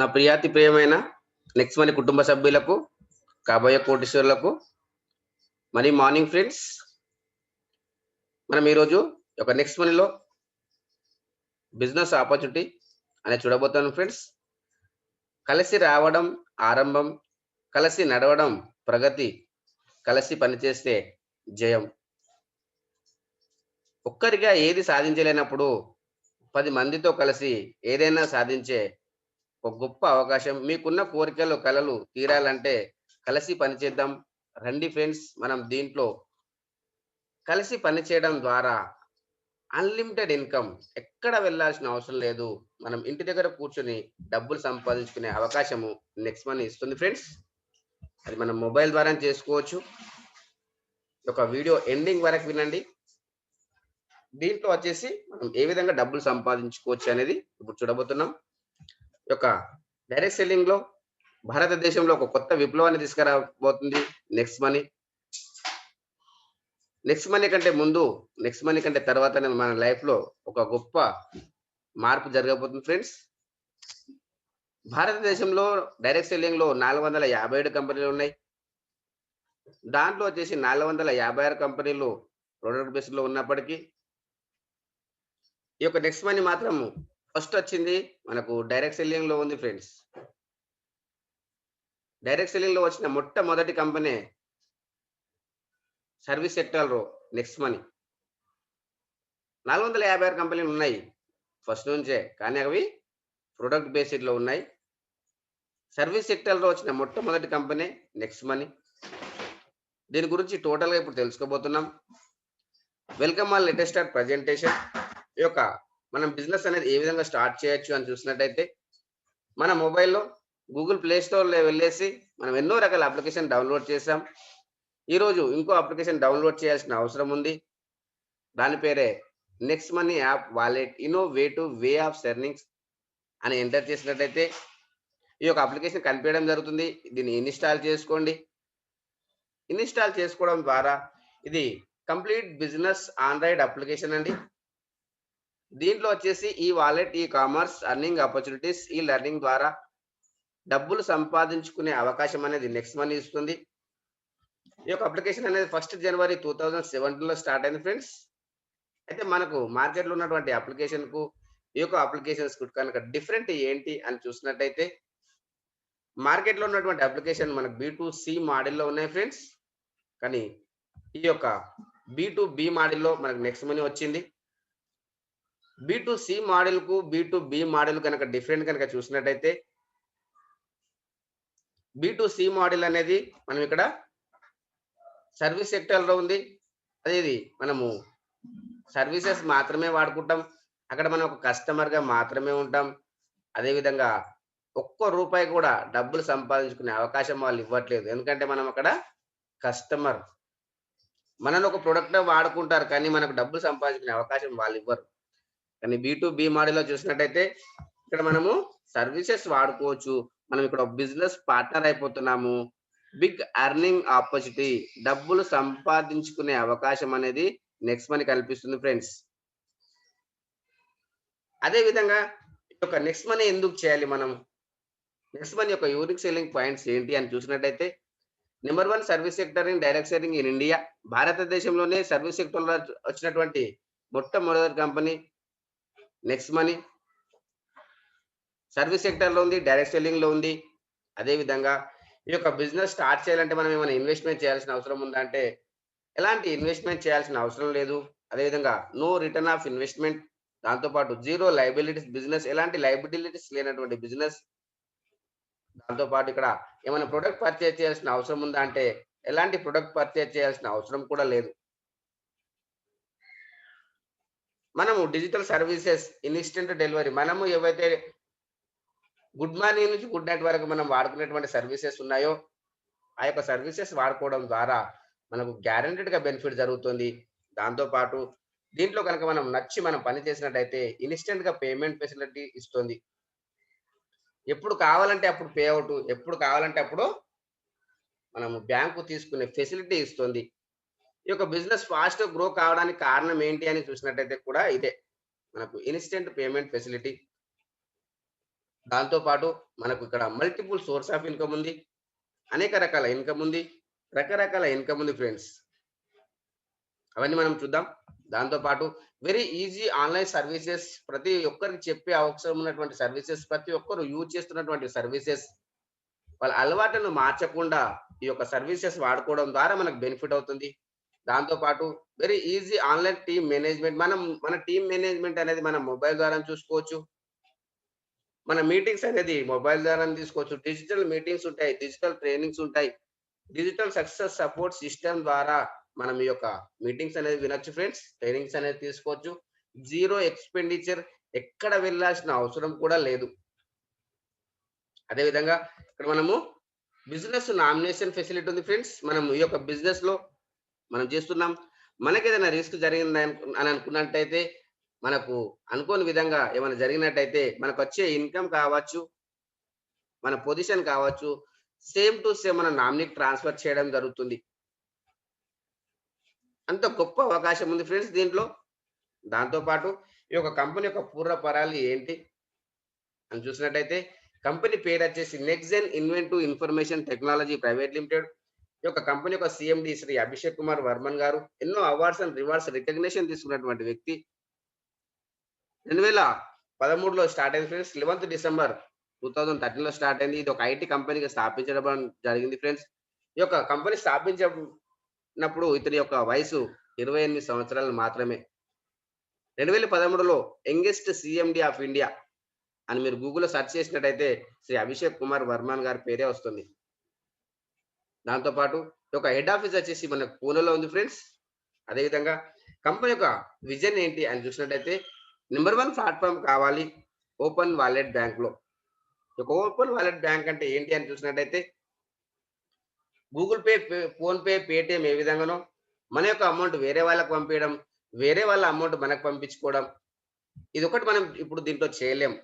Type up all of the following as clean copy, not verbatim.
నా ప్రియాతి ప్రియమైన next money కుటుంబ సభ్యులకు, కాబోయే కోటీశ్వరులకు మనీ మార్నింగ్ ఫ్రెండ్స్. మనం ఈరోజు ఒక నెక్స్ట్ మనీలో బిజినెస్ ఆపర్చునిటీ అనేది చూడబోతున్నాం ఫ్రెండ్స్. కలిసి రావడం ఆరంభం, కలిసి నడవడం ప్రగతి, కలిసి పనిచేస్తే జయం. ఒక్కరిగా ఏది సాధించలేనప్పుడు 10 మందితో కలిసి ఏదైనా సాధించే ఒక గొప్ప అవకాశం. మీకున్న కోరికలు, కలలు తీరాలంటే కలిసి పనిచేద్దాం రండి ఫ్రెండ్స్. మనం దీంట్లో కలిసి పనిచేయడం ద్వారా అన్లిమిటెడ్ ఇన్కమ్, ఎక్కడ వెళ్ళాల్సిన అవసరం లేదు. మనం ఇంటి దగ్గర కూర్చొని డబ్బులు సంపాదించుకునే అవకాశము నెక్స్ట్ మనీ ఇస్తుంది ఫ్రెండ్స్. అది మనం మొబైల్ ద్వారా చేసుకోవచ్చు. ఒక వీడియో ఎండింగ్ వరకు వినండి. దీంట్లో వచ్చేసి మనం ఏ విధంగా డబ్బులు సంపాదించుకోవచ్చు అనేది ఇప్పుడు చూడబోతున్నాం. యొక్క డైరెక్ట్ సెల్లింగ్ లో భారతదేశంలో ఒక కొత్త విప్లవాన్ని తీసుకురాబోతుంది నెక్స్ట్ మనీ. నెక్స్ట్ మనీ కంటే ముందు, నెక్స్ట్ మనీ కంటే తర్వాత మన లైఫ్ లో ఒక గొప్ప మార్పు జరగబోతుంది ఫ్రెండ్స్. భారతదేశంలో డైరెక్ట్ సెల్లింగ్ లో 457 కంపెనీలు ఉన్నాయి. దాంట్లో వచ్చేసి 456 కంపెనీలు ప్రొడక్ట్ బేస్ లో ఉన్నప్పటికీ ఈ యొక్క నెక్స్ట్ మనీ మాత్రం ఫస్ట్ వచ్చింది మనకు డైరెక్ట్ సెల్లింగ్ లో ఉంది ఫ్రెండ్స్. డైరెక్ట్ సెల్లింగ్ లో వచ్చిన మొట్టమొదటి కంపెనీ సర్వీస్ సెక్టర్ లో నెక్స్ట్ మనీ. 456 కంపెనీలు ఉన్నాయి ఫస్ట్ నుంచే, కానీ అవి ప్రొడక్ట్ బేస్డ్ లో ఉన్నాయి. సర్వీస్ సెక్టర్ లో వచ్చిన మొట్టమొదటి కంపెనీ నెక్స్ట్ మనీ. దీని గురించి టోటల్ గా ఇప్పుడు తెలుసుకోబోతున్నాం. Welcome all latest start presentation. ఈ యొక్క మనం బిజినెస్ అనేది ఏ విధంగా స్టార్ట్ చేయొచ్చు అని చూసినట్టయితే, మన మొబైల్లో గూగుల్ ప్లే స్టోర్ లో వెళ్ళేసి మనం ఎన్నో రకాల అప్లికేషన్ డౌన్లోడ్ చేసాం. ఈరోజు ఇంకో అప్లికేషన్ డౌన్లోడ్ చేయాల్సిన అవసరం ఉంది. దాని పేరే next money app wallet innovative way of earnings అని ఎంటర్ చేసినట్టయితే ఈ యొక్క అప్లికేషన్ కనిపించడం జరుగుతుంది. దీన్ని ఇన్స్టాల్ చేసుకోండి. ఇన్స్టాల్ చేసుకోవడం ద్వారా ఇది కంప్లీట్ బిజినెస్ ఆండ్రాయిడ్ అప్లికేషన్ అండి. దీంట్లో వచ్చేసి ఈ wallet, e commerce, earning opportunities, ఈ లెర్నింగ్ ద్వారా డబ్బులు సంపాదించుకునే అవకాశం అనేది నెక్స్ట్ మనీ ఇస్తుంది. ఈ యొక్క అప్లికేషన్ అనేది 1 జనవరి 2017 లో స్టార్ట్ అయింది ఫ్రెండ్స్. అయితే మనకు మార్కెట్లో ఉన్నటువంటి అప్లికేషన్ కు ఈ యొక్క అప్లికేషన్స్ కనుక డిఫరెంట్ ఏంటి అని చూసినట్టయితే, మార్కెట్లో ఉన్నటువంటి అప్లికేషన్ మనకు B2C మోడల్లో ఉన్నాయి ఫ్రెండ్స్. కానీ ఈ యొక్క B2B మోడల్లో మనకు నెక్స్ట్ మనీ వచ్చింది. B2C మోడల్ కు B2B మోడల్ కనుక డిఫరెంట్ కనుక చూసినట్టయితే, B2C మోడల్ అనేది మనం ఇక్కడ సర్వీస్ సెక్టర్ లో ఉంది. అదేది మనము సర్వీసెస్ మాత్రమే వాడుకుంటాం. అక్కడ మనం ఒక కస్టమర్ గా మాత్రమే ఉంటాం. అదేవిధంగా ఒక్క రూపాయి కూడా డబ్బులు సంపాదించుకునే అవకాశం వాళ్ళు ఇవ్వట్లేదు. ఎందుకంటే మనం అక్కడ కస్టమర్, మనల్ని ఒక ప్రొడక్ట్ వాడుకుంటారు, కానీ మనకు డబ్బులు సంపాదించుకునే అవకాశం వాళ్ళు ఇవ్వరు. కానీ B2B మోడల్లో చూసినట్టయితే ఇక్కడ మనము సర్వీసెస్ వాడుకోవచ్చు. మనం ఇక్కడ బిజినెస్ పార్ట్నర్ అయిపోతున్నాము. బిగ్ ఎర్నింగ్ ఆపర్చునిటీ, డబ్బులు సంపాదించుకునే అవకాశం అనేది నెక్స్ట్ మనీ కల్పిస్తుంది ఫ్రెండ్స్. అదే విధంగా ఈ యొక్క నెక్స్ట్ మనీ ఎందుకు చేయాలి మనం? నెక్స్ట్ మనీ యొక్క యూనిక్ సెల్లింగ్ పాయింట్స్ ఏంటి అని చూసినట్టయితే, number 1 service sector in direct selling in India. భారతదేశంలోనే సర్వీస్ సెక్టర్ లో వచ్చినటువంటి మొట్టమొదటి company next money. Service sector లో ఉంది, డైరెక్ట్ సెల్లింగ్ లో ఉంది. అదే విధంగా ఈ యొక్క బిజినెస్ స్టార్ట్ చేయాలంటే మనం ఏమైనా ఇన్వెస్ట్మెంట్ చేయాల్సిన అవసరం ఉందా అంటే, ఎలాంటి ఇన్వెస్ట్మెంట్ చేయాల్సిన అవసరం లేదు. అదేవిధంగా నో రిటర్న్ ఆఫ్ ఇన్వెస్ట్మెంట్, దాంతోపాటు జీరో లైబిలిటీస్ బిజినెస్, ఎలాంటి లైబిలిటీస్ లేనటువంటి బిజినెస్. దాంతోపాటు ఇక్కడ ఏమైనా ప్రొడక్ట్ పర్చేజ్ చేయాల్సిన అవసరం ఉందా అంటే, ఎలాంటి ప్రొడక్ట్ పర్చేజ్ చేయాల్సిన అవసరం కూడా లేదు. మనము డిజిటల్ సర్వీసెస్, ఇన్స్టెంట్ డెలివరీ, మనము ఏవైతే గుడ్ మార్నింగ్ నుంచి గుడ్ నైట్ వరకు మనం వాడుకునేటువంటి సర్వీసెస్ ఉన్నాయో, ఆ యొక్క సర్వీసెస్ వాడుకోవడం ద్వారా మనకు గ్యారెంటెడ్ గా బెనిఫిట్ జరుగుతుంది. దాంతోపాటు దీంట్లో కనుక మనం నచ్చి మనం పని చేసినట్టయితే ఇన్స్టెంట్ గా పేమెంట్ ఫెసిలిటీ ఇస్తుంది. ఎప్పుడు కావాలంటే అప్పుడు పే అవుట్, ఎప్పుడు కావాలంటే అప్పుడు మనము బ్యాంకు తీసుకునే ఫెసిలిటీ ఇస్తుంది. ఈ యొక్క బిజినెస్ ఫాస్ట్ గ్రో కావడానికి కారణం ఏంటి అని చూసినట్టయితే కూడా ఇదే, మనకు ఇన్స్టెంట్ పేమెంట్ ఫెసిలిటీ. దాంతో పాటు మనకు ఇక్కడ మల్టిపుల్ సోర్స్ ఆఫ్ ఇన్కమ్ ఉంది. అనేక రకాల ఇన్కమ్ ఉంది. రకరకాల ఇన్కమ్ ఉంది ఫ్రెండ్స్. అవన్నీ మనం చూద్దాం. దాంతో పాటు వెరీ ఈజీ ఆన్‌లైన్ సర్వీసెస్ ప్రతి ఒక్కరికి చెప్పే అవసరం ఉన్నటువంటి సర్వీసెస్, ప్రతి ఒక్కరు యూజ్ చేస్తున్నటువంటి సర్వీసెస్. వాళ్ళ అలవాట్లను మార్చకుండా ఈ యొక్క సర్వీసెస్ వాడుకోవడం ద్వారా మనకు బెనిఫిట్ అవుతుంది. దాంతో పాటు very easy online team management. మన టీమ్ మేనేజ్‌మెంట్ అనేది మన మొబైల్ ద్వారా చూసుకోవచ్చు. మన మీటింగ్స్ అనేది మొబైల్ ద్వారానే తీసుకోవచ్చు. డిజిటల్ మీటింగ్స్ ఉంటాయి. డిజిటల్ ట్రైనింగ్స్ ఉంటాయి. డిజిటల్ సక్సెస్ సపోర్ట్ సిస్టమ్ ద్వారా మనం ఈ యొక్క మీటింగ్స్ అనేది వినొచ్చు ఫ్రెండ్స్. ట్రైనింగ్స్ అనేది తీసుకోవచ్చు. జీరో ఎక్స్‌పెండిచర్, ఎక్కడ వెళ్ళాల్సిన అవసరం కూడా లేదు. అదే విధంగా ఇక్కడ మనము బిజినెస్ నామినేషన్ ఫెసిలిటీ ఉంది ఫ్రెండ్స్. మనం ఈ యొక్క బిజినెస్‌లో మనం చేస్తున్నాం. మనకేదైనా రిస్క్ జరిగిందని అని అనుకున్నట్టయితే, మనకు అనుకోని విధంగా ఏమైనా జరిగినట్టయితే, మనకొచ్చే ఇన్కమ్ కావచ్చు, మన పొజిషన్ కావచ్చు, సేమ్ టు సేమ్ మన నామినీకి ట్రాన్స్‌ఫర్ చేయడం జరుగుతుంది. అంత గొప్ప అవకాశం ఉంది ఫ్రెండ్స్ దీంట్లో. దాంతో పాటు ఈ యొక్క కంపెనీ యొక్క పూర్వపరాలు ఏంటి అని చూసినట్టయితే, కంపెనీ పేరొచ్చేసి Nexen inventive information technology private limited. ఈ యొక్క కంపెనీ యొక్క సీఎండీ శ్రీ అభిషేక్ కుమార్ వర్మన్ గారు ఎన్నో అవార్డ్స్ అండ్ రివార్డ్స్ రికగ్నిషన్ తీసుకున్నటువంటి వ్యక్తి. 2013లో స్టార్ట్ అయింది ఫ్రెండ్స్. 11th డిసెంబర్ 2013లో స్టార్ట్ అయింది. ఇది ఒక ఐటీ కంపెనీగా స్థాపించడం జరిగింది ఫ్రెండ్స్. ఈ యొక్క కంపెనీ స్థాపించినప్పుడు ఇతని యొక్క వయసు 28 సంవత్సరాలు మాత్రమే. 2013లో యంగెస్ట్ సీఎండీ ఆఫ్ ఇండియా అని మీరు గూగుల్‌లో సెర్చ్ చేసినట్టయితే శ్రీ అభిషేక్ కుమార్ వర్మన్ గారి పేరే వస్తుంది. దాంతో పాటు ఈ యొక్క హెడ్ ఆఫీస్ వచ్చేసి మనకు పూణేలో ఉంది ఫ్రెండ్స్. అదే విధంగా కంపెనీ యొక్క విజన్ ఏంటి అని చూసినట్టయితే నంబర్ 1 ప్లాట్‌ఫార్మ్ కావాలి ఓపెన్ వాలెట్ బ్యాంక్‌లో. ఈ యొక్క ఓపెన్ వాలెట్ బ్యాంక్ అంటే ఏంటి అని చూసినట్టయితే గూగుల్ పే, ఫోన్‌పే, పేటీఎం ఏ విధంగానో మన యొక్క అమౌంట్ వేరే వాళ్ళకి పంపియడం, వేరే వాళ్ళ అమౌంట్ మనకు పంపించుకోవడం. ఇదొకటి మనం ఇప్పుడు దీంట్లో చేయలేం.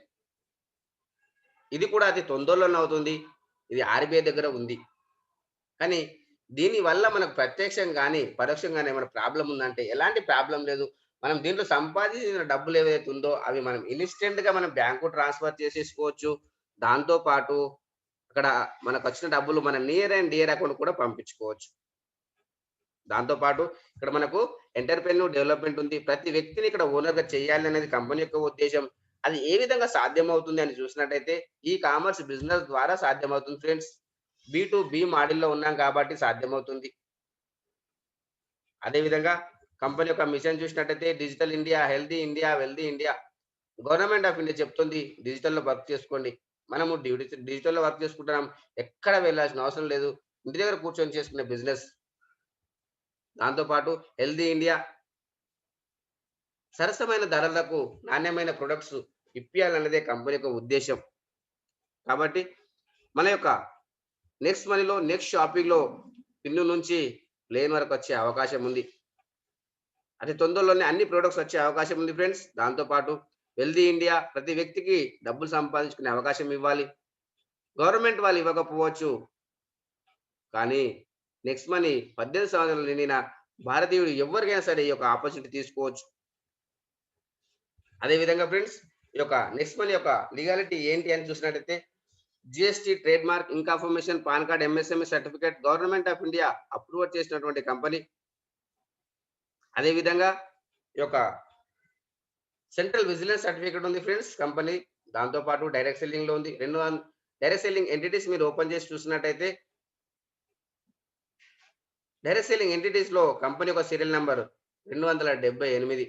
ఇది కూడా అతి తొందరలోనే అవుతుంది. ఇది ఆర్‌బీఐ దగ్గర ఉంది. కానీ దీనివల్ల మనకు ప్రత్యక్షంగా గాని, పరోక్షంగా గాని ఏమైనా ప్రాబ్లమ్ ఉందంటే ఎలాంటి ప్రాబ్లమ్ లేదు. మనం దీంట్లో సంపాదించిన డబ్బులు ఏవైతే ఉందో అవి మనం ఇన్‌స్టంట్‌గా మనం బ్యాంకు ట్రాన్స్‌ఫర్ చేసేసుకోవచ్చు. దాంతో పాటు అక్కడ మనకొచ్చిన డబ్బులు మన నియర్ అండ్ డియర్ అకౌంట్ కూడా పంపించుకోవచ్చు. దాంతో పాటు ఇక్కడ మనకు ఎంటర్‌ప్రెన్యూర్ డెవలప్‌మెంట్ ఉంది. ప్రతి వ్యక్తిని ఇక్కడ ఓనర్‌గా చేయాలి అనేది కంపెనీ యొక్క ఉద్దేశ్యం. అది ఏ విధంగా సాధ్యమవుతుంది అని చూసినట్టయితే ఈ కామర్స్ బిజినెస్ ద్వారా సాధ్యమవుతుంది ఫ్రెండ్స్. బి మోడల్‌లో ఉన్నాం కాబట్టి సాధ్యమవుతుంది. అదే విధంగా కంపెనీ యొక్క మిషన్ చూసినట్టయితే digital India, healthy India, wealthy India. Government of India చెప్తుంది డిజిటల్‌లో వర్క్ చేసుకోండి. మనము డిజిటల్‌లో వర్క్ చేసుకుంటున్నాం. ఎక్కడ వెళ్ళాల్సిన అవసరం లేదు. ఇంటి దగ్గర కూర్చొని చేసుకునే బిజినెస్. దాంతో పాటు హెల్తీ ఇండియా సరసమైన ధరలకు నాణ్యమైన ప్రొడక్ట్స్ ఇప్పియాలన్నదే కంపెనీ యొక్క ఉద్దేశ్యం. కాబట్టి మన యొక్క నెక్స్ట్ మనీలో, నెక్స్ట్ షాపింగ్‌లో పిన్ను నుంచి ప్లేన్ వరకు వచ్చే అవకాశం ఉంది. అతి తొందరలోనే అన్ని ప్రొడక్ట్స్ వచ్చే అవకాశం ఉంది ఫ్రెండ్స్. దాంతో పాటు వెల్తీ ఇండియా ప్రతి వ్యక్తికి డబ్బులు సంపాదించుకునే అవకాశం ఇవ్వాలి. గవర్నమెంట్ వాళ్ళు ఇవ్వకపోవచ్చు. కానీ నెక్స్ట్ మనీ 18 సంవత్సరాలు నిండిన భారతీయుడు ఎవ్వరికైనా సరే ఈ యొక్క ఆపర్చునిటీ తీసుకోవచ్చు. అదే విధంగా ఫ్రెండ్స్ ఈ యొక్క నెక్స్ట్ మనీ యొక్క లీగాలిటీ ఏంటి అని చూసినట్టయితే GST, trade mark, information, PAN card, MSME certificate government of India approve చేసినటువంటి కంపెనీ. అదే విధంగా ఈ యొక్క సెంట్రల్ విజిలెన్స్ సర్టిఫికేట్ ఉంది ఫ్రెండ్స్ కంపెనీ. దాంతో పాటు డైరెక్ట్ సెల్లింగ్‌లో ఉంది. డైరెక్ట్ సెల్లింగ్ ఎంటిటీస్ మీరు ఓపెన్ చేసి చూసినట్టయితే డైరెక్ట్ సెల్లింగ్ ఎంటిటీస్‌లో కంపెనీ యొక్క సీరియల్ నంబర్ 278.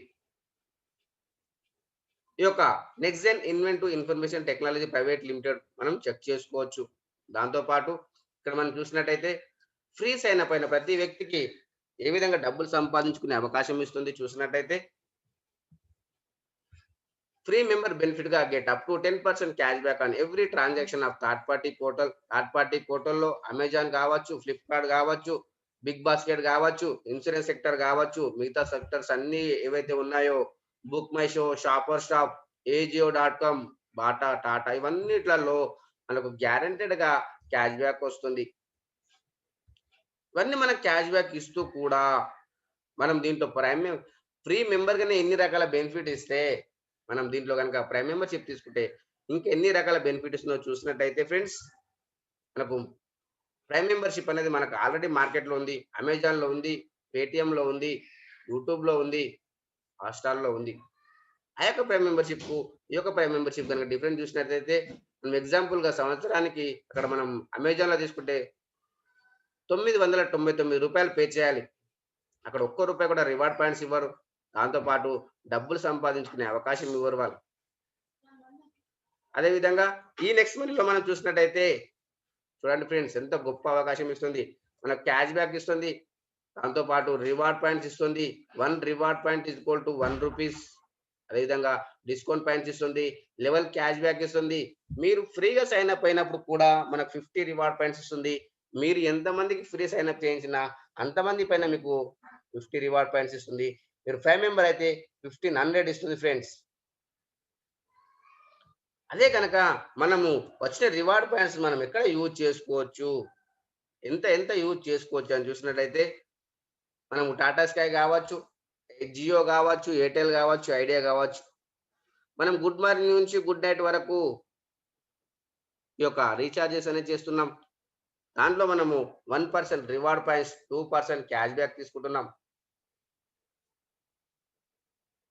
ఈ యొక్క Nexen inventive information technology private limited మనం చెక్ చేసుకోవచ్చు. దాంతో పాటు ఇక్కడ మనం చూసినట్టయితే ఫ్రీ సైన్ అప్ అయిన ప్రతి వ్యక్తికి ఏ విధంగా డబ్బులు సంపాదించుకునే అవకాశం ఇస్తుంది చూసినట్టయితే ఫ్రీ మెంబర్ బెనిఫిట్ గా get up to 10% cash back on every transaction of third party portal. Third party పోర్టల్‌లో అమెజాన్ కావచ్చు, ఫ్లిప్‌కార్ట్ కావచ్చు, బిగ్ బాస్కెట్ కావచ్చు, ఇన్సూరెన్స్ సెక్టర్ కావచ్చు, మిగతా సెక్టర్స్ అన్నీ ఏవైతే ఉన్నాయో Book My Show, Shopper Stop, ఏజియో.com, బాటా, టాటా ఇవన్నిట్లలో మనకు గ్యారంటెడ్‌గా క్యాష్ బ్యాక్ వస్తుంది. ఇవన్నీ మనకు క్యాష్ బ్యాక్ ఇస్తూ కూడా మనం దీంట్లో ఫ్రీ మెంబర్‌గానే ఇన్ని రకాల బెనిఫిట్ ఇస్తే మనం దీంట్లో గనుక ప్రైమ్ మెంబర్‌షిప్ తీసుకుంటే ఇంకెన్ని రకాల బెనిఫిట్ ఇస్తుందో చూసినట్టయితే ఫ్రెండ్స్, మనకు ప్రైమ్ మెంబర్‌షిప్ అనేది మనకు ఆల్రెడీ మార్కెట్‌లో ఉంది. అమెజాన్‌లో ఉంది, పేటీఎంలో ఉంది, యూట్యూబ్‌లో ఉంది, హాట్‌స్టార్‌లో ఉంది. ఆ యొక్క ప్రైమ్ మెంబర్‌షిప్‌కు, ఈ యొక్క ప్రైమ్ మెంబర్‌షిప్ గనుక డిఫరెన్స్ చూసినట్టయితే, మనం ఎగ్జాంపుల్‌గా సంవత్సరానికి అక్కడ మనం అమెజాన్‌లో తీసుకుంటే రూ. 999 పే చేయాలి. అక్కడ ఒక్క రూపాయి కూడా రివార్డ్ పాయింట్స్ ఇవ్వరు. దాంతో పాటు డబ్బులు సంపాదించుకునే అవకాశం ఇవ్వరు వాళ్ళు. అదే విధంగా ఈ నెక్స్ట్ మనీలో మనం చూసినట్టయితే చూడండి ఫ్రెండ్స్, ఎంత గొప్ప అవకాశం ఇస్తుంది. మనకు క్యాష్ బ్యాక్ ఇస్తుంది. దాంతో పాటు రివార్డ్ పాయింట్స్ ఇస్తుంది. 1 reward point is equal to రూ. 1. అదేవిధంగా డిస్కౌంట్ పాయింట్స్ ఇస్తుంది. లెవెల్ క్యాష్ బ్యాక్ ఇస్తుంది. మీరు ఫ్రీగా సైన్ అప్ అయినప్పుడు కూడా మనకు 50 రివార్డ్ పాయింట్స్ ఇస్తుంది. మీరు ఎంతమందికి ఫ్రీ సైన్ అప్ చేయించినా అంతమంది పైన మీకు 50 రివార్డ్ పాయింట్స్ ఇస్తుంది. మీరు ప్రైమ్ మెంబర్ అయితే 1500 ఇస్తుంది ఫ్రెండ్స్. అదే కనుక మనము వచ్చిన రివార్డ్ పాయింట్స్ మనం ఎక్కడ యూజ్ చేసుకోవచ్చు? ఎంత ఎంత యూజ్ చేసుకోవచ్చు అని చూసినట్లయితే, మనము టాటా స్కై గావచ్చు, జియో గావచ్చు, ఎయిర్టెల్ గావచ్చు, ఐడియా గావచ్చు. మనం గుడ్ మార్నింగ్ నుంచి గుడ్ నైట్ వరకు ఈ యొక్క రీచార్జెస్ అనేది చేస్తున్నాం. దాంట్లో మనము 1% రివార్డ్ పాయింట్స్, 2% క్యాష్ బ్యాక్ తీసుకుంటున్నాం.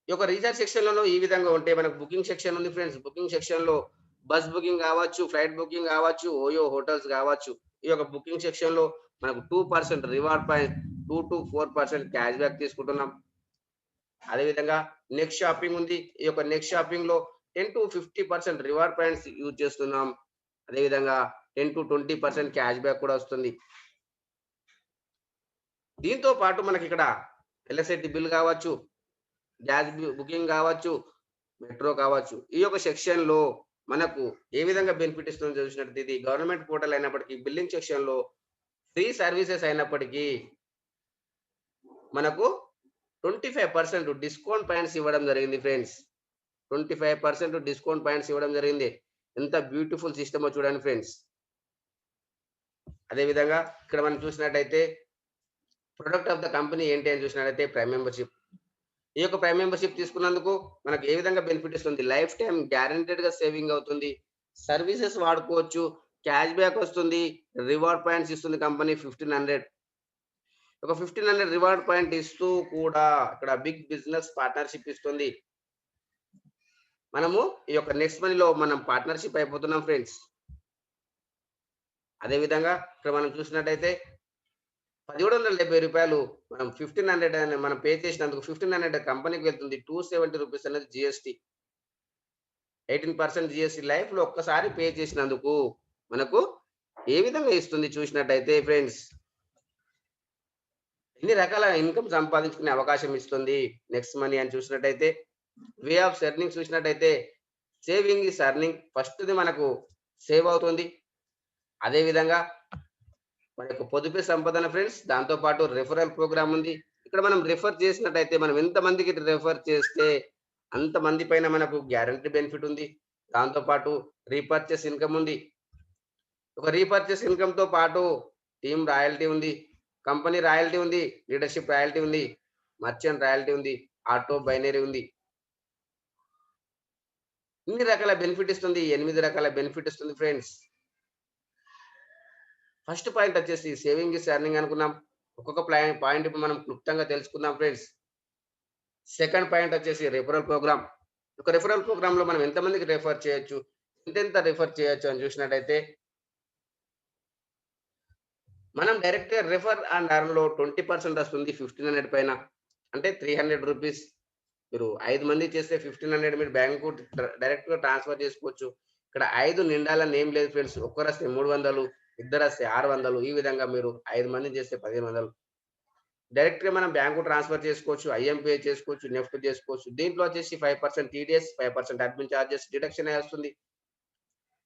ఈ యొక్క రీచార్జ్ సెక్షన్‌లలో ఈ విధంగా ఉంటే మనకు బుకింగ్ సెక్షన్ ఉంది ఫ్రెండ్స్. బుకింగ్ సెక్షన్‌లో బస్ బుకింగ్ గావచ్చు, ఫ్లైట్ బుకింగ్ గావచ్చు, ఓయో హోటల్స్ గావచ్చు. ఈ యొక్క బుకింగ్ సెక్షన్‌లో మనకు 2% రివార్డ్ పాయింట్స్, 2-4% క్యాష్ బ్యాక్ తీసుకుంటున్నాం. అదేవిధంగా నెక్స్ట్ షాపింగ్ ఉంది. ఈ యొక్క నెక్స్ట్ షాపింగ్‌లో 10-50% రివార్డ్ పాయింట్స్ యూజ్ చేస్తున్నాం. అదేవిధంగా 10-20% క్యాష్ బ్యాక్ కూడా వస్తుంది. దీంతో పాటు మనకిక్కడ ఎల్ఎస్ఐటీ బిల్ కావచ్చు, గ్యాస్ బుకింగ్ కావచ్చు, మెట్రో కావచ్చు. ఈ యొక్క సెక్షన్‌లో మనకు ఏ విధంగా బెనిఫిట్ ఇస్తుందో చూసినట్లయితే ఇది గవర్నమెంట్ పోర్టల్ అయినప్పటికీ, బిల్లింగ్ సెక్షన్‌లో ఫ్రీ సర్వీసెస్ అయినప్పటికీ మనకు 25% డిస్కౌంట్ పాయింట్స్ ఇవ్వడం జరిగింది ఫ్రెండ్స్. 25% డిస్కౌంట్ పాయింట్స్ ఇవ్వడం జరిగింది. ఎంత బ్యూటిఫుల్ సిస్టమో చూడండి ఫ్రెండ్స్. అదే విధంగా ఇక్కడ మనం చూసినట్టయితే ప్రొడక్ట్ ఆఫ్ ద కంపెనీ ఏంటి అని చూసినట్టయితే ప్రైమ్ మెంబర్‌షిప్. ఈ యొక్క ప్రైమ్ మెంబర్‌షిప్ తీసుకున్నందుకు మనకు ఏ విధంగా బెనిఫిట్ ఇస్తుంది? లైఫ్ టైమ్ గ్యారంటెడ్‌గా సేవింగ్ అవుతుంది. సర్వీసెస్ వాడుకోవచ్చు. క్యాష్ బ్యాక్ వస్తుంది. రివార్డ్ పాయింట్స్ ఇస్తుంది కంపెనీ 1500. ఒక 1500 రివార్డ్ పాయింట్ ఇస్తూ కూడా ఇక్కడ బిగ్ బిజినెస్ పార్ట్నర్‌షిప్ ఇస్తుంది. మనము ఈ యొక్క నెక్స్ట్ మనీలో మనం పార్ట్నర్‌షిప్ అయిపోతున్నాం ఫ్రెండ్స్. అదే విధంగా ఇక్కడ మనం చూసినట్టయితే రూ. 1770 మనం 1500 అని మనం పే చేసినందుకు 1500 కంపెనీకి వెళ్తుంది. రూ. 270 అనేది జీఎస్టీ. 18% జీఎస్టీ లైఫ్‌లో ఒక్కసారి పే చేసినందుకు మనకు ఏ విధంగా ఇస్తుంది చూసినట్టయితే ఫ్రెండ్స్, ఎన్ని రకాల ఇన్‌కమ్ సంపాదించుకునే అవకాశం ఇస్తుంది నెక్స్ట్ మనీ అని చూసినట్టయితే, వే ఆఫ్ ఎర్నింగ్ చూసినట్టయితే సేవింగ్ ఈస్ ఎర్నింగ్. ఫస్ట్‌ది మనకు సేవ్ అవుతుంది. అదే విధంగా మనకు పొదుపే సంపదన ఫ్రెండ్స్. దాంతో పాటు రిఫరల్ ప్రోగ్రామ్ ఉంది. ఇక్కడ మనం రిఫర్ చేసినట్టయితే మనం ఎంతమందికి రిఫర్ చేస్తే అంతమంది పైన మనకు గ్యారంటీ బెనిఫిట్ ఉంది. దాంతో పాటు రీపర్చేస్ ఇన్‌కమ్ ఉంది. ఒక రీపర్చేస్ ఇన్‌కమ్‌తో పాటు టీమ్ రాయల్టీ ఉంది. కంపెనీ రాయల్టీ ఉంది. లీడర్‌షిప్ రాయల్టీ ఉంది. మర్చెంట్ రాయల్టీ ఉంది. ఆటో బైనరీ ఉంది. ఇన్ని రకాల బెనిఫిట్ ఇస్తుంది. 8 రకాల బెనిఫిట్ ఇస్తుంది ఫ్రెండ్స్. ఫస్ట్ పాయింట్ వచ్చేసి సేవింగ్ ఈస్ ఎర్నింగ్ అనుకున్నాం. ఒక్కొక్క పాయింట్ ఇప్పుడు మనం క్లుప్తంగా తెలుసుకుందాం ఫ్రెండ్స్. సెకండ్ పాయింట్ వచ్చేసి రిఫరల్ ప్రోగ్రామ్. ఒక రిఫరల్ ప్రోగ్రామ్‌లో మనం ఎంతమందికి రిఫర్ చేయొచ్చు? ఎంతెంత రిఫర్ చేయొచ్చు అని చూసినట్టయితే, మనం డైరెక్ట్‌గా రిఫర్ అండ్ ఎర్న్‌లో 20% వస్తుంది 1500 పైన. అంటే రూ. 300. మీరు 5 మందికి చేస్తే 1500 మీరు బ్యాంకు డైరెక్ట్‌గా ట్రాన్స్‌ఫర్ చేసుకోవచ్చు. ఇక్కడ 5 నిండాలని ఏం లేదు ఫ్రెండ్స్. ఒక్కరొస్తే 300, ఇద్దరొస్తే 600 ఈ విధంగా మీరు 5 మందిని చేస్తే 1500. డైరెక్ట్‌గా మనం బ్యాంకు ట్రాన్స్‌ఫర్ చేసుకోవచ్చు. ఐఎంపీఐ చేసుకోవచ్చు. నెఫ్ట్ చేసుకోవచ్చు. దీంట్లో వచ్చేసి 5% టీడీఎస్, 5% అడ్మిన్ చార్జెస్ డిడక్షన్ అయ్యి వస్తుంది.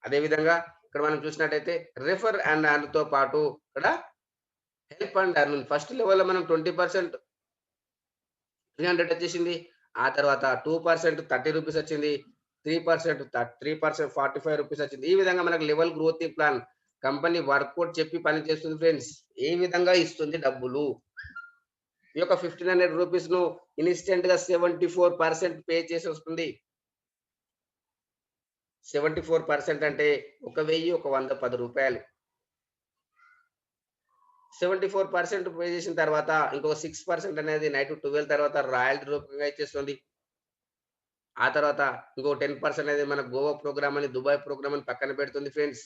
అదే విధంగా ఇక్కడ మనం చూసినట్టయితే రిఫర్ అండ్ ఎర్న్‌తో పాటు ఇక్కడ హెల్ప్ అండ్ ఎర్న్ ఫస్ట్ లెవెల్‌లో మనం 20% 300 వచ్చేసింది. ఆ తర్వాత 2% రూ. 30 వచ్చింది. 3% 3% రూ. 45 వచ్చింది. ఈ విధంగా మనకు లెవెల్ గ్రోతింగ్ ప్లాన్ కంపెనీ వర్కౌట్ చెప్పి పని చేస్తుంది ఫ్రెండ్స్. ఏ విధంగా ఇస్తుంది డబ్బులు. ఈ యొక్క రూ. 1500 ఇన్‌స్టంట్‌గా 74% పే చేసి వస్తుంది. 74% అంటే 1000 ఒక 110 రూపాయలు. 74% పే చేసిన తర్వాత ఇంకొక 6% అనేది నైట్ 12 తర్వాత రాయల్టీ రూపంగా ఇచ్చేస్తుంది. ఆ తర్వాత ఇంకో 10% అనేది మన గోవా ప్రోగ్రామ్ అని, దుబాయ్ ప్రోగ్రామ్ అని పక్కన పెడుతుంది ఫ్రెండ్స్.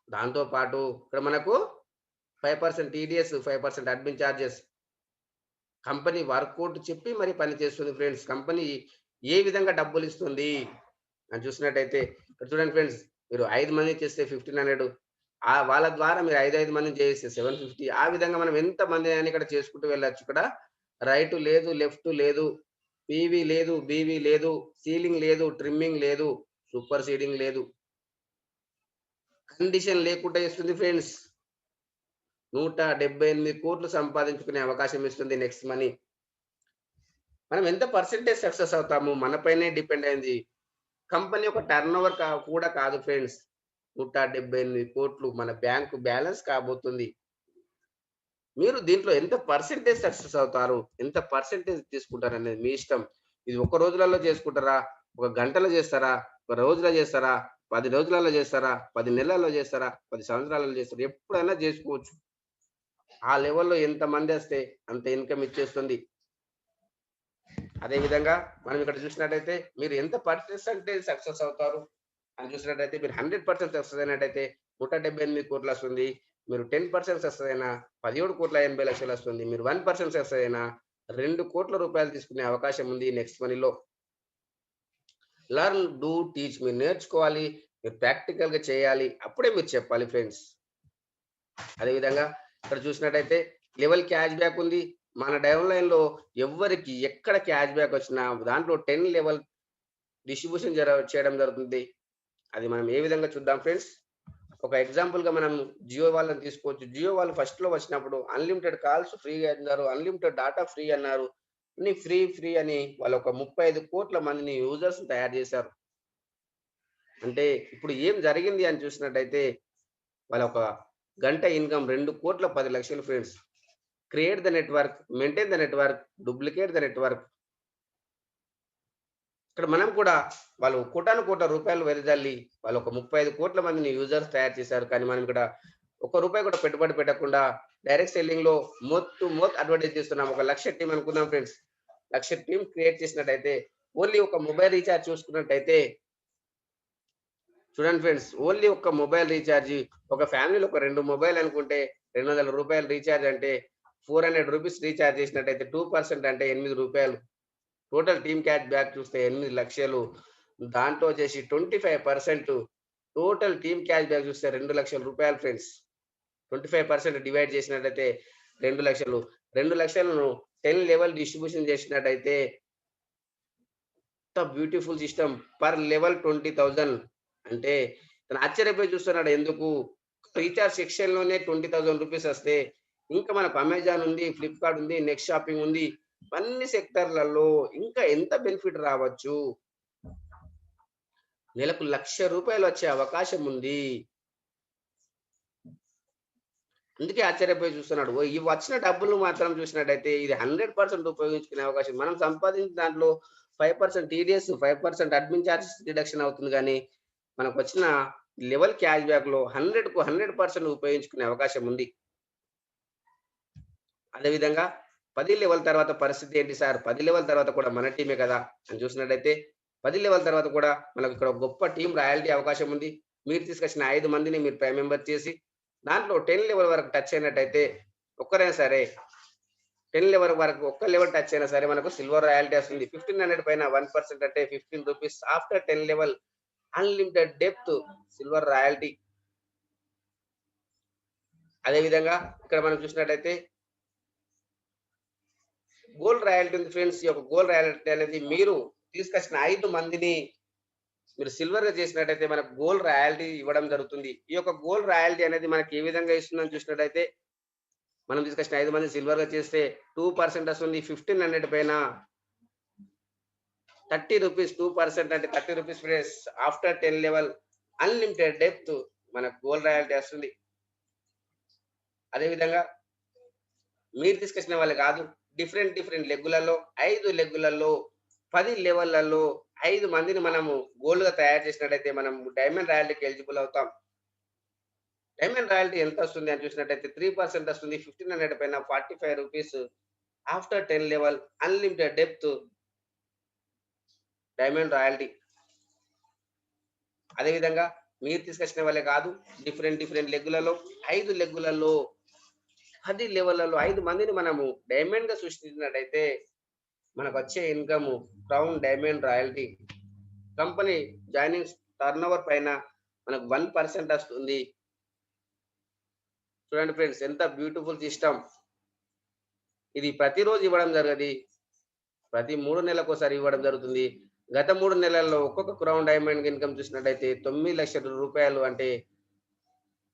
దాంతో పాటు ఇక్కడ మనకు 5% TDS, 5% admin charges. Company work out చెప్పి మరి పని చేస్తుంది ఫ్రెండ్స్. కంపెనీ ఏ విధంగా డబ్బులిస్తుంది అని చూసినట్టయితే ఇక్కడ చూడండి ఫ్రెండ్స్. మీరు 5 మందికి చేస్తే 1500, వాళ్ళ ద్వారా మీరు 5 మందిని చేస్తే 750. ఆ విధంగా మనం ఎంత మంది అయినా ఇక్కడ చేసుకుంటూ వెళ్ళొచ్చు. ఇక్కడ రైట్ లేదు, లెఫ్ట్ లేదు, పీవీ లేదు, బీవీ లేదు, సీలింగ్ లేదు, ట్రిమ్మింగ్ లేదు, సూపర్ సీడింగ్ లేదు. కండిషన్ లేకుండా ఇస్తుంది ఫ్రెండ్స్. 178 కోట్లు సంపాదించుకునే అవకాశం ఇస్తుంది నెక్స్ట్ మనీ. మనం ఎంత పర్సెంటేజ్ సక్సెస్ అవుతాము మనపైనే డిపెండ్ అయింది. కంపెనీ యొక్క టర్నోవర్ కూడా కాదు ఫ్రెండ్స్. 178 కోట్లు మన బ్యాంకు బ్యాలెన్స్ కాబోతుంది. మీరు దీంట్లో ఎంత పర్సెంటేజ్ సక్సెస్ అవుతారు, ఎంత పర్సెంటేజ్ తీసుకుంటారనేది మీ ఇష్టం. ఇది ఒక రోజులలో చేసుకుంటారా, ఒక గంటలో చేస్తారా, ఒక రోజులో చేస్తారా, 10 రోజులలో చేస్తారా, 10 నెలల్లో చేస్తారా, 10 సంవత్సరాలలో చేస్తారా, ఎప్పుడైనా చేసుకోవచ్చు. ఆ లెవెల్‌లో ఎంతమంది వస్తే అంత ఇన్‌కమ్ ఇచ్చేస్తుంది. అదే విధంగా మనం ఇక్కడ చూసినట్టయితే మీరు ఎంత పర్సెంటేజ్ సక్సెస్ అవుతారు అని చూసినట్టయితే మీరు 100% సక్సెస్ అయినట్టయితే 178 కోట్లు వస్తుంది. మీరు 10% సక్సెస్ అయినా 17,80,00,000 వస్తుంది. మీరు 1% సక్సెస్ అయినా 2,00,00,000 రూపాయలు తీసుకునే అవకాశం ఉంది నెక్స్ట్ మనీలో. Learn, do, teach. మీరు నేర్చుకోవాలి, మీరు ప్రాక్టికల్‌గా చేయాలి. అప్పుడే మీరు చెప్పాలి ఫ్రెండ్స్. అదే విధంగా ఇక్కడ చూసినట్టయితే లెవెల్ క్యాష్ బ్యాక్ ఉంది. మన డౌన్‌లైన్‌లో ఎవ్వరికి ఎక్కడ క్యాష్ బ్యాక్ వచ్చినా దాంట్లో 10 లెవెల్ డిస్ట్రిబ్యూషన్ చేయడం జరుగుతుంది. అది మనం ఏ విధంగా చూద్దాం ఫ్రెండ్స్. ఒక ఎగ్జాంపుల్‌గా మనం జియో వాళ్ళని తీసుకోవచ్చు. జియో వాళ్ళు ఫస్ట్‌లో వచ్చినప్పుడు అన్‌లిమిటెడ్ కాల్స్ ఫ్రీగా అన్నారు. అన్‌లిమిటెడ్ డాటా ఫ్రీ అన్నారు. అన్ని ఫ్రీ, ఫ్రీ అని వాళ్ళు ఒక 35 కోట్ల మందిని యూజర్స్‌ని తయారు చేశారు. అంటే ఇప్పుడు ఏం జరిగింది అని చూసినట్టయితే వాళ్ళ ఒక గంట income 2,10,00,000 friends. Create the network, maintain the network, duplicate the network. ఇక్కడ మనం కూడా వాళ్ళు కోటాను కోట్ల రూపాయలు వెదజల్లి వాళ్ళు ఒక 35 కోట్ల మందిని యూజర్స్ తయారు చేశారు. కానీ మనం ఇక్కడ ఒక్క రూపాయి కూడా పెట్టుబడి పెట్టకుండా డైరెక్ట్ సెల్లింగ్‌లో మోత్ అడ్వర్టైజ్ చేస్తున్నాం. ఒక 1,00,000 టీమ్ అనుకుందాం ఫ్రెండ్స్. 1,00,000 టీమ్ క్రియేట్ చేసినట్టయితే ఓన్లీ ఒక మొబైల్ రీచార్జ్ చూసుకున్నట్టయితే చూడండి ఫ్రెండ్స్. ఓన్లీ ఒక్క మొబైల్ రీచార్జ్ ఒక ఫ్యామిలీలో ఒక 2 మొబైల్ అనుకుంటే ₹200 రీచార్జ్ అంటే ₹400 రీచార్జ్ చేసినట్టయితే 2% అంటే ₹8. టోటల్ టీమ్ క్యాష్ బ్యాక్ చూస్తే 8,00,000. దాంట్లో వచ్చేసి 25% టోటల్ టీమ్ క్యాష్ బ్యాక్ చూస్తే ₹2,00,000 ఫ్రెండ్స్. 25% డివైడ్ చేసినట్టయితే 2,00,000. 2,00,000ను 10 లెవెల్ డిస్ట్రిబ్యూషన్ చేసినట్టయితే బ్యూటిఫుల్ సిస్టమ్ పర్ లెవెల్ 20,000 అంటే తను ఆశ్చర్యపోయి చూస్తున్నాడు. ఎందుకు రీచార్జ్ సెక్షన్‌లోనే ₹20,000 వస్తే ఇంకా మనకు అమెజాన్ ఉంది, ఫ్లిప్‌కార్ట్ ఉంది, నెక్స్ట్ షాపింగ్ ఉంది. అన్ని సెక్టార్‌లలో ఇంకా ఎంత బెనిఫిట్ రావచ్చు. నెలకు ₹1,00,000 వచ్చే అవకాశం ఉంది. అందుకే ఆశ్చర్యపోయి చూస్తున్నాడు. ఈ వచ్చిన డబ్బులు మాత్రం చూసినట్టయితే ఇది 100% ఉపయోగించుకునే అవకాశం. మనం సంపాదించిన దాంట్లో 5% టీడీఎస్, 5% అడ్మిన్ చార్జెస్ డిడక్షన్ అవుతుంది గానీ, మనకొచ్చిన లెవెల్ క్యాష్ బ్యాక్‌లో 100కు 100% ఉపయోగించుకునే అవకాశం ఉంది. అదే విధంగా 10 లెవెల్ తర్వాత పరిస్థితి ఏంటి సార్? 10 లెవెల్ తర్వాత కూడా మన టీమే కదా! అని చూసినట్టయితే 10 లెవెల్ తర్వాత కూడా మనకు ఇక్కడ ఒక గొప్ప టీమ్ రాయల్టీ అవకాశం ఉంది. మీరు తీసుకొచ్చిన 5 మందిని మీరు ప్రైమ్ మెంబర్ చేసి దాంట్లో 10 లెవెల్ వరకు టచ్ అయినట్టయితే ఒక్కరైనా సరే 10 లెవెల్ వరకు ఒక్క లెవెల్ టచ్ అయినా సరే మనకు సిల్వర్ రాయల్టీ వస్తుంది. 1500 పైన 1% అంటే ₹15 after 10 level unlimited depth silver royalty. అదే విధంగా ఇక్కడ మనం చూసినట్టయితే గోల్డ్ రాయల్టీ ఉంది ఫ్రెండ్స్. ఈ యొక్క గోల్డ్ రాయల్టీ అనేది మీరు తీసుకొచ్చిన 5 మందిని మీరు సిల్వర్‌గా చేసినట్టయితే మనకు గోల్డ్ రాయల్టీ ఇవ్వడం జరుగుతుంది. ఈ యొక్క గోల్డ్ రాయల్టీ అనేది మనకి ఏ విధంగా ఇస్తుందని చూసినట్టయితే మనం తీసుకొచ్చిన 5 మందిని సిల్వర్‌గా చేస్తే 2% వస్తుంది. 1500 పైన ₹30 2% అంటే ₹30 plus after 10 level unlimited depth మనకు గోల్డ్ రాయల్టీ వస్తుంది. అదే విధంగా మీరు తీసుకొచ్చిన వాళ్ళు కాదు. డిఫరెంట్ లెగ్గులలో 5 లెగ్గులలో 10 లెవెల్‌లలో 5 మందిని మనము గోల్డ్‌గా తయారు చేసినట్టయితే మనం డైమండ్ రాయల్టీకి ఎలిజిబుల్ అవుతాం. డైమండ్ రాయల్టీ ఎంతొస్తుంది అని చూసినట్టయితే 3% వస్తుంది. 1500 పైన ₹45 after 10 level unlimited depth diamond royalty. అదేవిధంగా మీరు తీసుకొచ్చిన వాళ్ళే కాదు. డిఫరెంట్ లెగ్గులలో 5 లెగ్గులలో 10 లెవెల్‌లలో 5 మందిని మనము డైమండ్‌గా సృష్టించినట్టయితే మనకొచ్చే income crown diamond royalty. Company joining turnover పైన మనకు 1% వస్తుంది. చూడండి ఫ్రెండ్స్ ఎంత బ్యూటిఫుల్ సిస్టమ్. ఇది ప్రతిరోజు ఇవ్వడం జరగది. ప్రతి 3 నెలలకోసారి ఇవ్వడం జరుగుతుంది. గత 3 నెలల్లో ఒక్కొక్క క్రౌన్ డైమండ్ ఇన్‌కమ్ చూసినట్టయితే ₹9,00,000 అంటే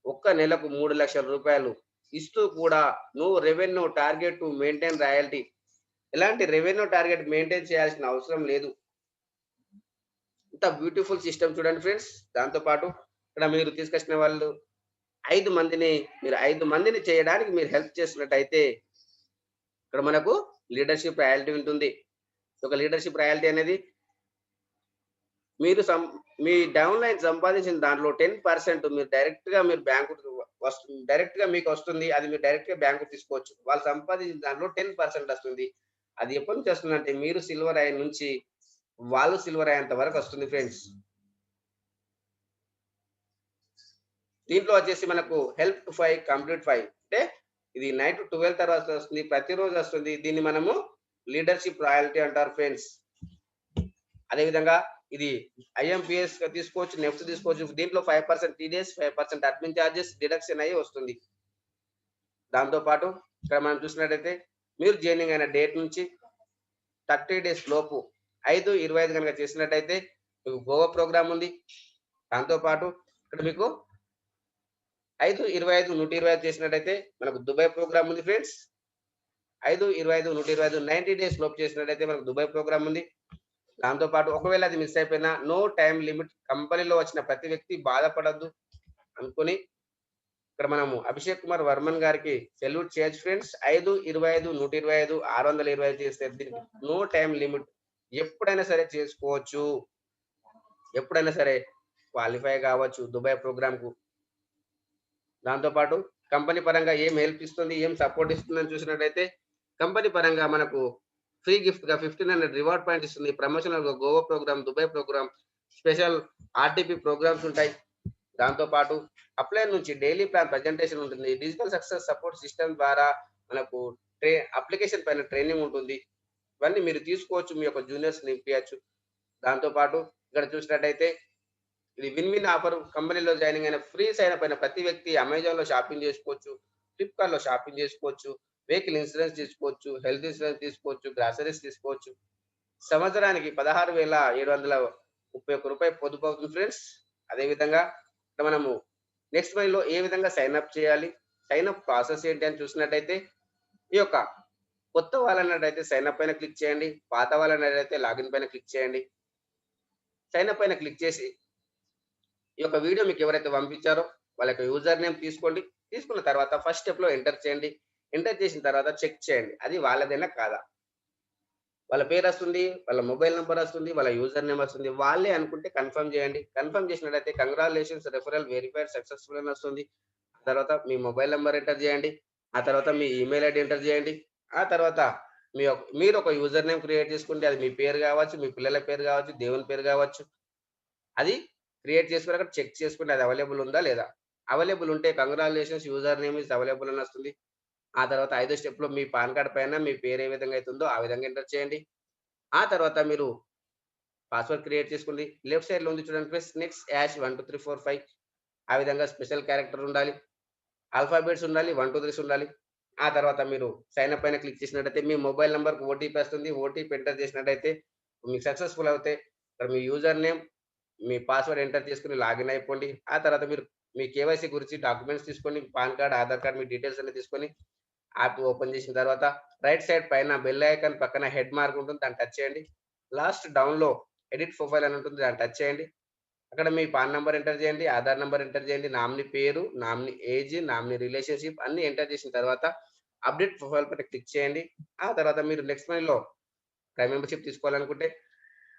ఒక్క నెలకు ₹3,00,000 ఇస్తూ కూడా no revenue target to maintain royalty. ఎలాంటి రెవెన్యూ టార్గెట్ మెయింటైన్ చేయాల్సిన అవసరం లేదు. ఇంత బ్యూటిఫుల్ సిస్టమ్ చూడండి ఫ్రెండ్స్. దాంతో పాటు ఇక్కడ మీరు తీసుకొచ్చిన వాళ్ళు 5 మందిని మీరు 5 మందిని చేయడానికి మీరు హెల్ప్ చేస్తున్నట్టయితే ఇక్కడ మనకు లీడర్‌షిప్ రాయల్టీ ఉంటుంది. ఒక లీడర్‌షిప్ రాయల్టీ అనేది మీరు మీ డౌన్‌లైన్ సంపాదించిన దాంట్లో 10% మీరు మీరు బ్యాంకుకు డైరెక్ట్‌గా మీకొస్తుంది. అది మీరు డైరెక్ట్‌గా బ్యాంకుకి తీసుకోవచ్చు. వాళ్ళు సంపాదించిన దాంట్లో 10% వస్తుంది. అది ఎప్పటి నుంచి వస్తుందంటే మీరు సిల్వర్ అయ్యే నుంచి వాళ్ళు సిల్వర్ అయ్యేంత వరకు వస్తుంది ఫ్రెండ్స్. దీంట్లో వచ్చేసి మనకు హెల్ప్ టు 5 కంప్లీట్ 5 అంటే ఇది నైట్ 12 తర్వాత వస్తుంది. ప్రతిరోజు వస్తుంది. దీన్ని మనము లీడర్‌షిప్ రాయల్టీ అంటారు ఫ్రెండ్స్. అదేవిధంగా ఇది ఐఎంపీఎస్‌గా తీసుకోవచ్చు, నెఫ్ట్ తీసుకోవచ్చు. దీంట్లో 5% టీడీఎస్, 5% అడ్మిన్ చార్జెస్ డిడక్షన్ అయ్యి వస్తుంది. దాంతో పాటు ఇక్కడ మనం చూసినట్టయితే మీరు జాయినింగ్ అయిన డేట్ నుంచి 30 డేస్ లోపు 5/25 గనుక చేసినట్టయితే మీకు గోవా ప్రోగ్రామ్ ఉంది. దాంతో పాటు ఇక్కడ మీకు 5/25, 125 చేసినట్టయితే మనకు దుబాయ్ ప్రోగ్రామ్ ఉంది ఫ్రెండ్స్. 5/25, 125 90 డేస్ లోపు చేసినట్టయితే మనకు దుబాయ్ ప్రోగ్రామ్ ఉంది. దాంతో పాటు ఒకవేళ అది మిస్ అయిపోయినా నో టైమ్ లిమిట్. కంపెనీలో వచ్చిన ప్రతి వ్యక్తి బాధపడొద్దు అనుకుని ఇక్కడ మనము అభిషేక్ కుమార్ వర్మన్ గారికి సెల్యూట్ చేయొచ్చు ఫ్రెండ్స్. 5/25, 125, 625 చేస్తే దీనికి నో టైమ్ లిమిట్. ఎప్పుడైనా సరే చేసుకోవచ్చు. ఎప్పుడైనా సరే క్వాలిఫై కావచ్చు దుబాయ్ ప్రోగ్రామ్‌కు. దాంతో పాటు కంపెనీ పరంగా ఏం హెల్ప్ ఇస్తుంది, ఏం సపోర్ట్ ఇస్తుందని చూసినట్టయితే కంపెనీ పరంగా మనకు ఫ్రీ గిఫ్ట్‌గా 1500 రివార్డ్ పాయింట్స్ ఇస్తుంది. ప్రమోషనల్‌గా Goa program, Dubai program, special RTP programs ఉంటాయి. దాంతో పాటు అప్లైన్ నుంచి డైలీ ప్లాన్ ప్రజెంటేషన్ ఉంటుంది. డిజిటల్ సక్సెస్ సపోర్ట్ సిస్టమ్ ద్వారా మనకు అప్లికేషన్ పైన ట్రైనింగ్ ఉంటుంది. ఇవన్నీ మీరు తీసుకోవచ్చు. మీ యొక్క జూనియర్స్‌ని నింపియచ్చు. దాంతో పాటు ఇక్కడ చూసినట్టయితే ఇది విన్ విన్ ఆఫర్. కంపెనీలో జాయినింగ్ అయిన ఫ్రీ సైన్ అప్ అయిన ప్రతి వ్యక్తి అమెజాన్‌లో షాపింగ్ చేసుకోవచ్చు. ఫ్లిప్‌కార్ట్‌లో షాపింగ్ చేసుకోవచ్చు. వెహికల్ ఇన్సూరెన్స్ తీసుకోవచ్చు. హెల్త్ ఇన్సూరెన్స్ తీసుకోవచ్చు. గ్రాసరీస్ తీసుకోవచ్చు. సంవత్సరానికి ₹16,731 పొదుపు అవుతుంది ఫ్రెండ్స్. అదేవిధంగా ఇక్కడ మనము నెక్స్ట్ మనీలో ఏ విధంగా సైన్ అప్ చేయాలి? సైన్ అప్ ప్రాసెస్ ఏంటి అని చూసినట్టయితే ఈ యొక్క కొత్త వాళ్ళన్నట్టయితే సైన్ అప్ పైన క్లిక్ చేయండి. పాత వాళ్ళన్నట్టయితే లాగిన్ పైన క్లిక్ చేయండి. సైన్ అప్ పైన క్లిక్ చేసి ఈ యొక్క వీడియో మీకు ఎవరైతే పంపించారో వాళ్ళ యొక్క యూజర్ నేమ్ తీసుకోండి. తీసుకున్న తర్వాత ఫస్ట్ స్టెప్‌లో ఎంటర్ చేయండి. ఎంటర్ చేసిన తర్వాత చెక్ చేయండి. అది వాళ్ళదేనా కాదా? వాళ్ళ పేరొస్తుంది, వాళ్ళ మొబైల్ నంబర్ వస్తుంది, వాళ్ళ యూజర్ నేమ్ వస్తుంది. వాళ్ళే అనుకుంటే కన్ఫర్మ్ చేయండి. కన్ఫర్మ్ చేసినట్టయితే కంగ్రాచ్యులేషన్స్ రిఫరల్ వెరిఫైడ్ సక్సెస్‌ఫుల్ అని వస్తుంది. ఆ తర్వాత మీ మొబైల్ నంబర్ ఎంటర్ చేయండి. ఆ తర్వాత మీ ఈమెయిల్ ఐడీ ఎంటర్ చేయండి. ఆ తర్వాత మీరు ఒక యూజర్ నేమ్ క్రియేట్ చేసుకోండి. అది మీ పేరు కావచ్చు, మీ పిల్లల పేరు కావచ్చు, దేవుని పేరు కావచ్చు. అది క్రియేట్ చేసుకొని అక్కడ చెక్ చేసుకోండి అది అవైలబుల్ ఉందా లేదా? అవైలబుల్ ఉంటే congratulations user name is available అని వస్తుంది. ఆ తర్వాత ఐదో స్టెప్‌లో మీ పాన్ కార్డ్ పైన మీ పేరు ఏ విధంగా అయితే ఉందో ఆ విధంగా ఎంటర్ చేయండి. ఆ తర్వాత మీరు పాస్వర్డ్ క్రియేట్ చేసుకోండి. లెఫ్ట్ సైడ్‌లో ఉంది చూడండి ఫ్రెండ్స్ నెక్స్ట్ హాష్ 1, 2, 3, 4, 5 ఆ విధంగా స్పెషల్ క్యారెక్టర్ ఉండాలి. ఆల్ఫాబెట్స్ ఉండాలి. 1, 2, 3 ఉండాలి. ఆ తర్వాత మీరు సైన్ అప్ పైన క్లిక్ చేసినట్టయితే మీ మొబైల్ నంబర్‌కి ఓటీపీ వస్తుంది. ఓటీపీ ఎంటర్ చేసినట్టయితే మీకు సక్సెస్‌ఫుల్ అవుతే ఇక్కడ మీ యూజర్ నేమ్, మీ పాస్వర్డ్ ఎంటర్ చేసుకొని లాగిన్ అయిపోండి. ఆ తర్వాత మీరు మీ కేవైసీ గురించి డాక్యుమెంట్స్ తీసుకోండి. పాన్ కార్డ్, ఆధార్ కార్డ్ మీ డీటెయిల్స్ అన్ని తీసుకొని యాప్ ఓపెన్ చేసిన తర్వాత రైట్ సైడ్ పైన బెల్ ఐకాన్ పక్కన హెడ్ మార్క్ ఉంటుంది. దాన్ని టచ్ చేయండి. లాస్ట్ డౌన్‌లో ఎడిట్ ప్రొఫైల్ అని ఉంటుంది. దాన్ని టచ్ చేయండి. అక్కడ మీ పాన్ నంబర్ ఎంటర్ చేయండి. ఆధార్ నంబర్ ఎంటర్ చేయండి. నామినీ పేరు, నామినీ ఏజ్, నామినీ రిలేషన్‌షిప్ అన్నీ ఎంటర్ చేసిన తర్వాత అప్డేట్ ప్రొఫైల్ పైన క్లిక్ చేయండి. ఆ తర్వాత మీరు నెక్స్ట్ మనీలో ప్రైమ్ మెంబర్‌షిప్ తీసుకోవాలనుకుంటే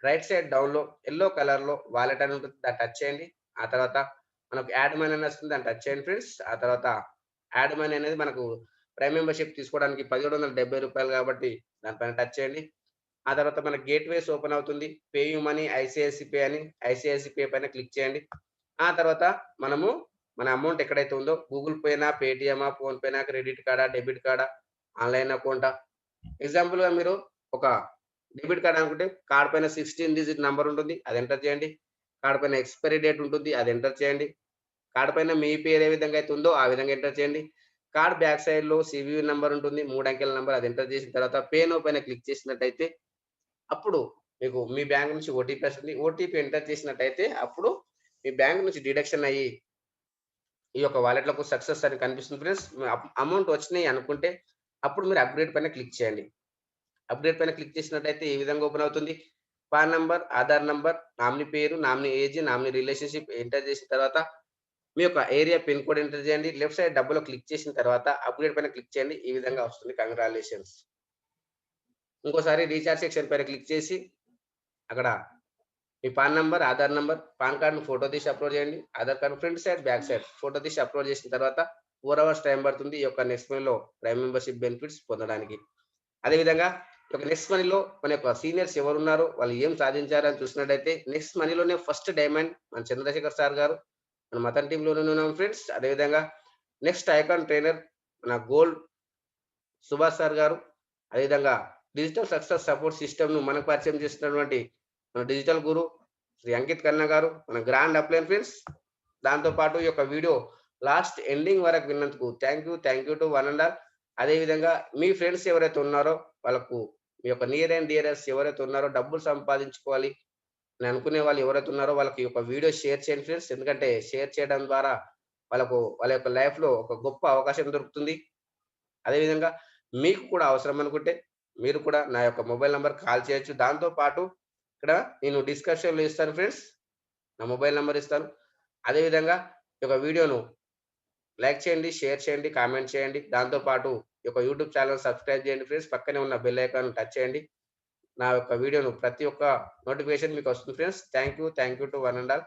రైట్ సైడ్ డౌన్‌లో యెల్లో కలర్‌లో వాలెట్ అని ఉంటుంది. దాన్ని టచ్ చేయండి. ఆ తర్వాత మనకు యాడ్ మనీ అని వస్తుంది. దాన్ని టచ్ చేయండి ఫ్రెండ్స్. ఆ తర్వాత యాడ్ మనీ అనేది మనకు ప్రైమ్ మెంబర్‌షిప్ తీసుకోవడానికి రూ. 1770 కాబట్టి దానిపైన టచ్ చేయండి. ఆ తర్వాత మన గేట్‌వేస్ ఓపెన్ అవుతుంది. పేయూ మనీ, ఐసీఐసీ పే అని ఐసీఐసీ పే పైన క్లిక్ చేయండి. ఆ తర్వాత మనము మన అమౌంట్ ఎక్కడైతే ఉందో గూగుల్ పేనా, పేటీఎమా, ఫోన్‌పేనా, క్రెడిట్ కార్డా, డెబిట్ కార్డా, ఆన్‌లైన్ అకౌంటా? ఎగ్జాంపుల్‌గా మీరు ఒక డెబిట్ కార్డ్ అనుకుంటే కార్డ్ పైన 16 డిజిట్ నంబర్ ఉంటుంది. అది ఎంటర్ చేయండి. కార్డ్ పైన ఎక్స్‌పైరీ డేట్ ఉంటుంది. అది ఎంటర్ చేయండి. కార్డ్ పైన మీ పేరు ఏ విధంగా అయితే ఉందో ఆ విధంగా ఎంటర్ చేయండి. కార్డ్ బ్యాక్ సైడ్‌లో సీవీవీ నంబర్ ఉంటుంది. 3 అంకెల నంబర్ అది ఎంటర్ చేసిన తర్వాత పే నౌ పైన క్లిక్ చేసినట్టయితే అప్పుడు మీకు మీ బ్యాంక్ నుంచి ఓటీపీ వస్తుంది. ఓటీపీ ఎంటర్ చేసినట్టయితే అప్పుడు మీ బ్యాంక్ నుంచి డిడక్షన్ అయ్యి ఈ యొక్క వాలెట్‌లకు సక్సెస్ అని కనిపిస్తుంది ఫ్రెండ్స్. అమౌంట్ వచ్చినాయి అనుకుంటే అప్పుడు మీరు అప్‌గ్రేడ్ పైన క్లిక్ చేయండి. అప్‌డేట్ పైన క్లిక్ చేసినట్టయితే ఈ విధంగా ఓపెన్ అవుతుంది. PAN number, Aadhaar number, nominee పేరు, nominee age, nominee relationship enter చేసిన తర్వాత మీ యొక్క ఏరియా పిన్ కోడ్ ఎంటర్ చేయండి. లెఫ్ట్ సైడ్ డబ్బులో క్లిక్ చేసిన తర్వాత అప్‌గ్రేడ్ పైన క్లిక్ చేయండి. ఈ విధంగా వస్తుంది. కంగ్రాచ్యులేషన్స్. ఇంకోసారి రీచార్జ్ సెక్షన్ పైన క్లిక్ చేసి అక్కడ మీ PAN number, Aadhaar number, PAN కార్డ్‌ని ఫోటో తీసి అప్‌లోడ్ చేయండి. Aadhaar card front side, back side photo తీసి అప్‌లోడ్ చేసిన తర్వాత 4 అవర్స్ టైం పడుతుంది. ఈ యొక్క నెక్స్ట్ మనీలో ప్రైమ్ మెంబర్‌షిప్ బెనిఫిట్స్ పొందడానికి. అదేవిధంగా ఈ యొక్క నెక్స్ట్ మనీలో మన యొక్క సీనియర్స్ ఎవరున్నారో, వాళ్ళు ఏం సాధించారని చూసినట్టయితే నెక్స్ట్ మనీలోనే ఫస్ట్ డైమండ్ మన చంద్రశేఖర్ సార్ గారు. మన మదన్ టీమ్‌లోనే ఉన్నాం ఫ్రెండ్స్. అదేవిధంగా నెక్స్ట్ ఐకాన్ ట్రైనర్ మన గోల్డ్ సుభాష్ సార్ గారు. అదేవిధంగా డిజిటల్ సక్సెస్ సపోర్ట్ సిస్టమ్‌ను మనకు పరిచయం చేసినటువంటి మన డిజిటల్ గురు శ్రీ అంకిత్ ఖన్నా గారు. మన గ్రాండ్ అప్లైన్ ఫ్రెండ్స్. దాంతో పాటు ఈ యొక్క వీడియో లాస్ట్ ఎండింగ్ వరకు విన్నందుకు thank you to one and all. అదే విధంగా మీ ఫ్రెండ్స్ ఎవరైతే ఉన్నారో వాళ్ళకు మీ యొక్క నియర్ అండ్ డియరెస్ట్ ఎవరైతే ఉన్నారో డబ్బులు సంపాదించుకోవాలి అని అనుకునే వాళ్ళు ఎవరైతే ఉన్నారో వాళ్ళకి ఈ యొక్క వీడియో షేర్ చేయండి ఫ్రెండ్స్. ఎందుకంటే షేర్ చేయడం ద్వారా వాళ్ళకు వాళ్ళ యొక్క లైఫ్‌లో ఒక గొప్ప అవకాశం దొరుకుతుంది. అదే విధంగా మీకు కూడా అవసరం అనుకుంటే మీరు కూడా నా యొక్క మొబైల్ నంబర్‌కి కాల్ చేయొచ్చు. దాంతో పాటు ఇక్కడ నేను డిస్క్రిప్షన్‌లో ఇస్తాను ఫ్రెండ్స్. నా మొబైల్ నంబర్ ఇస్తాను. అదే విధంగా ఈ యొక్క వీడియోను లైక్ చేయండి, షేర్ చేయండి, కామెంట్ చేయండి. దాంతో పాటు ఈ యొక్క యూట్యూబ్ ఛానెల్ సబ్స్క్రైబ్ చేయండి ఫ్రెండ్స్. పక్కనే ఉన్న బెల్ ఐకాన్ టచ్ చేయండి. నా యొక్క వీడియోను ప్రతి ఒక్క నోటిఫికేషన్ మీకు వస్తుంది friends. Thank you to one and all.